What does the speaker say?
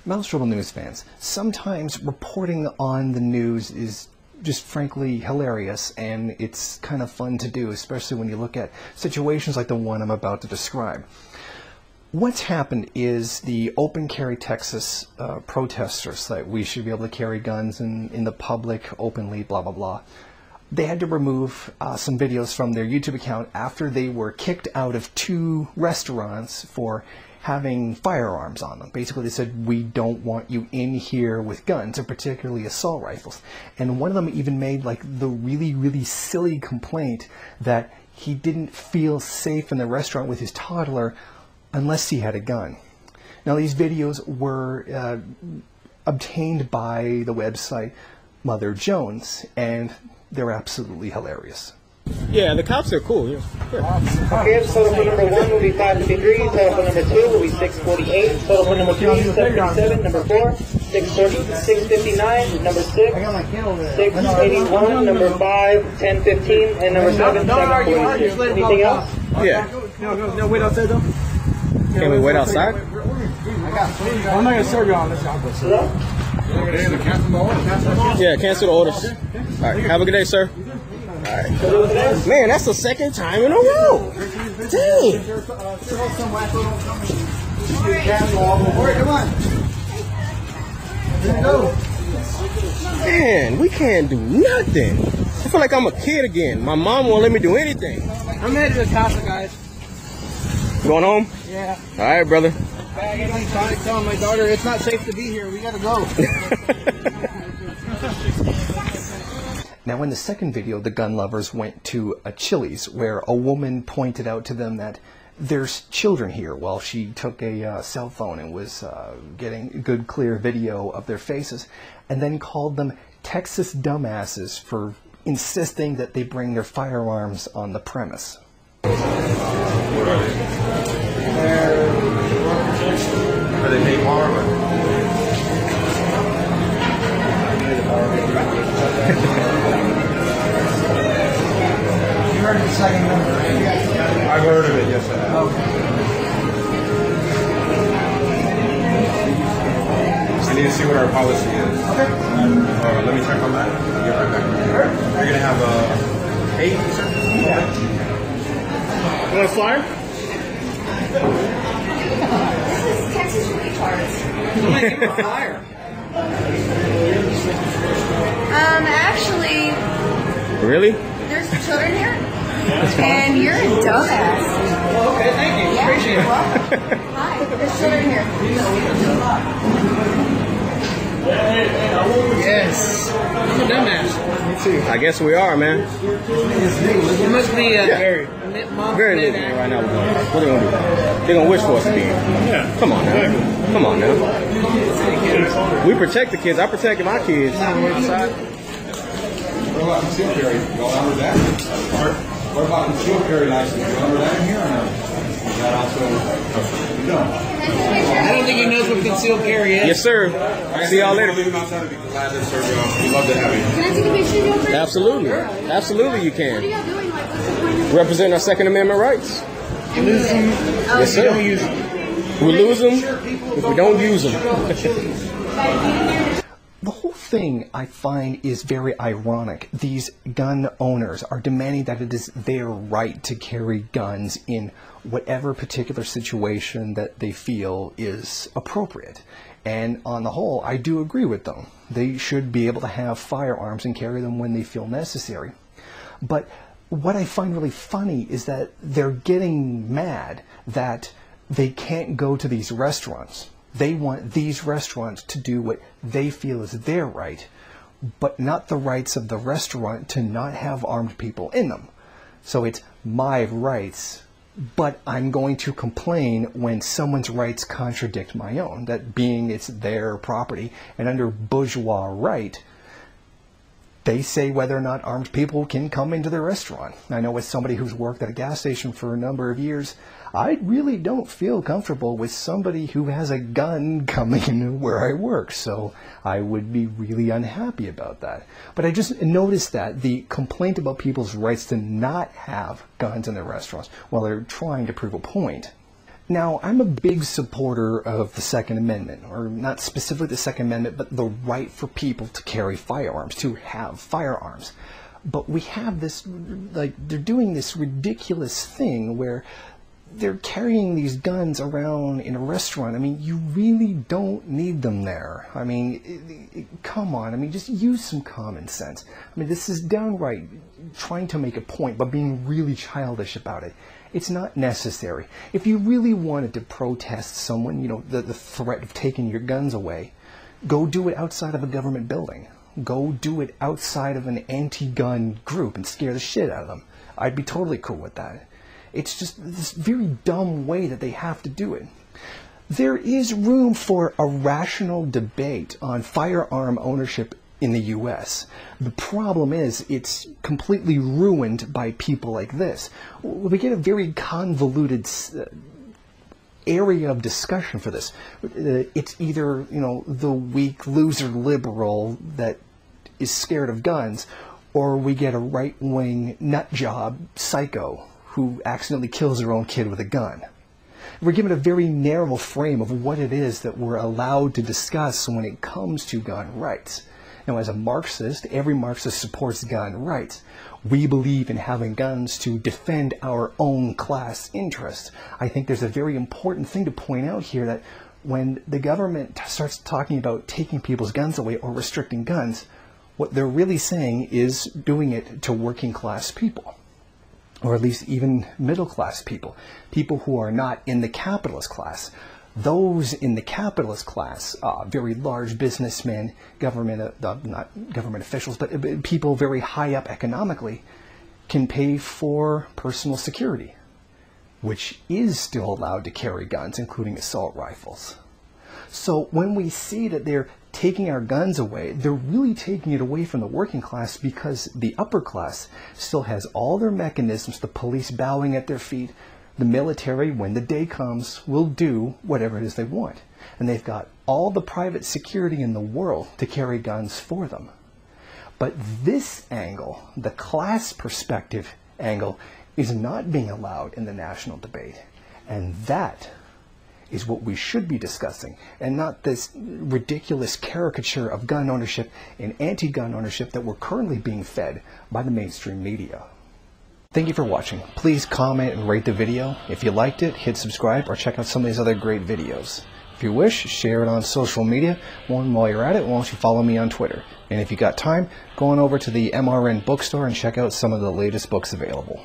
Maoist News fans, sometimes reporting on the news is just frankly hilarious, and it's kind of fun to do, especially when you look at situations like the one I'm about to describe. What's happened is the Open Carry Texas protesters that we should be able to carry guns in the public openly, blah, blah, blah. They had to remove some videos from their YouTube account after they were kicked out of 2 restaurants for having firearms on them. Basically, they said, we don't want you in here with guns, and particularly assault rifles. And one of them even made like the really, really silly complaint that he didn't feel safe in the restaurant with his toddler unless he had a gun. Now, these videos were obtained by the website Mother Jones, and they're absolutely hilarious. Yeah, the cops are cool. Yeah. Okay, total number 1 will be 553, total number 2 will be 648, total number 3 is 737, number 4, 640, 659, number 6, 681, number 5, 1015, and number 7, 746. Anything else? Yeah. No, wait outside though. Can we wait outside? I'm not going to serve you on this. Yeah, cancel the orders. All right, have a good day, sir. All right. Man, that's the 2nd time in a row. Dang. Man, we can't do nothing. I feel like I'm a kid again. My mom won't let me do anything. I'm headed to the casa, guys. Going home? Yeah. All right, brother. I'm telling my daughter it's not safe to be here. We gotta go. Now, in the second video, the gun lovers went to a Chili's where a woman pointed out to them that there's children here while she took a cell phone and was getting a good, clear video of their faces, and then called them Texas dumbasses for insisting that they bring their firearms on the premise. Are they made harm? You heard the second number, right? I've heard of it, yes I have. Okay. I need to see what our policy is. Okay. Let me check on that. I'll get right back to you. You're going to have 8, you said? Yeah. You want a flyer? This is Texas retards. I'm gonna give her a flyer. Actually, Really? there's children here, and you're a dumbass. Well, okay, thank you. Yeah, Appreciate you're it. welcome. Hi, there's children here. Yes. I'm a dumbass. Me too. I guess we are, man. It must be Very little right now. What are they gonna do? They're gonna wish for us to be here. Yeah. Come on now. Come on now. We protect the kids. I protected my kids. What about concealed carry? Y'all remember that? What about concealed carry license? You remember that in here or no? Is that also? No. I don't think he knows what concealed carry is. Yes, sir. See y'all later. Leave him outside and be glad to serve y'all. We'd love to have you. Can I take a picture of you over? Absolutely. Absolutely you What are can. y'all doing? Like, what's the point of Represent our Second Amendment rights. Lose them. Yes, sir. Don't use them. We lose them if we don't use them. The whole thing, I find, is very ironic. These gun owners are demanding that it is their right to carry guns in whatever particular situation that they feel is appropriate. And on the whole, I do agree with them. They should be able to have firearms and carry them when they feel necessary. But what I find really funny is that they're getting mad that they can't go to these restaurants. They want these restaurants to do what they feel is their right, but not the rights of the restaurant to not have armed people in them. So it's my rights, but I'm going to complain when someone's rights contradict my own, that being it's their property, and under bourgeois right, they say whether or not armed people can come into their restaurant. I know as somebody who's worked at a gas station for a number of years, I really don't feel comfortable with somebody who has a gun coming in where I work, so I would be really unhappy about that. But I just noticed that the complaint about people's rights to not have guns in their restaurants while they're trying to prove a point Now, I'm a big supporter of the Second Amendment, or not specifically the Second Amendment, but the right for people to carry firearms, to have firearms. But we have this, like, they're doing this ridiculous thing where they're carrying these guns around in a restaurant. I mean, you really don't need them there. I mean, come on. I mean, just use some common sense. I mean, this is downright trying to make a point, but being really childish about it. It's not necessary. If you really wanted to protest someone, you know, the threat of taking your guns away, go do it outside of a government building. Go do it outside of an anti-gun group and scare the shit out of them. I'd be totally cool with that. It's just this very dumb way that they have to do it. There is room for a rational debate on firearm ownership in the U.S. The problem is it's completely ruined by people like this. We get a very convoluted area of discussion for this. It's either, you know, the weak loser liberal that is scared of guns, or we get a right-wing nutjob psycho who accidentally kills their own kid with a gun. We're given a very narrow frame of what it is that we're allowed to discuss when it comes to gun rights. Now, as a Marxist, every Marxist supports gun rights. We believe in having guns to defend our own class interests. I think there's a very important thing to point out here, that when the government starts talking about taking people's guns away or restricting guns, what they're really saying is doing it to working class people, or at least even middle class people, people who are not in the capitalist class. Those in the capitalist class, very large businessmen, government, not government officials, but people very high up economically, can pay for personal security, which is still allowed to carry guns, including assault rifles. So when we see that they're taking our guns away, they're really taking it away from the working class, because the upper class still has all their mechanisms, the police bowing at their feet. The military, when the day comes, will do whatever it is they want. And they've got all the private security in the world to carry guns for them. But this angle, the class perspective angle, is not being allowed in the national debate. And that is what we should be discussing, and not this ridiculous caricature of gun ownership and anti-gun ownership that we're currently being fed by the mainstream media. Thank you for watching. Please comment and rate the video. If you liked it, hit subscribe or check out some of these other great videos. If you wish, share it on social media. While you're at it, why don't you follow me on Twitter? And if you got time, go on over to the MRN bookstore and check out some of the latest books available.